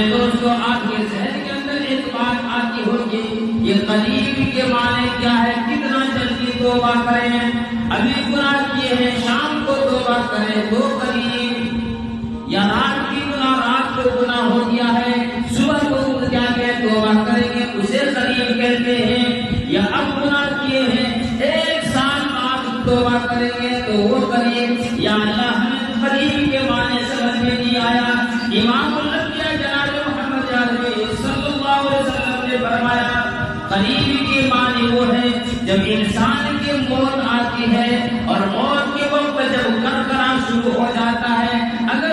میرے دوستوں آپ کے ذہن کے اندر ایک بات آتی ہوگی، یہ قریب کے معنی کیا ہے؟ کتنا جلدی توبہ کریں، ابھی گناہ کیے ہیں شام کو توبہ کریں تو قریب، یا رات کی گناہ رات کو گناہ ہو گیا ہے صبح کو اٹھ جا کے توبہ کریں گے اسے قریب کہتے ہیں، یا اب گناہ کیے ہیں ایک سال بعد توبہ کریں گے تو وہ قریب۔ یا اللہ ہمیں قریب کے معنی سمجھ میں نہیں آیا۔ امام الانبیاء جناب محمد عربی صلی اللہ علیہ وسلم نے فرمایا قریب کے معنی وہ ہے جب انسان کی موت آتی ہے اور موت کے وقت جب کرکرا شروع ہو جاتا ہے، اگر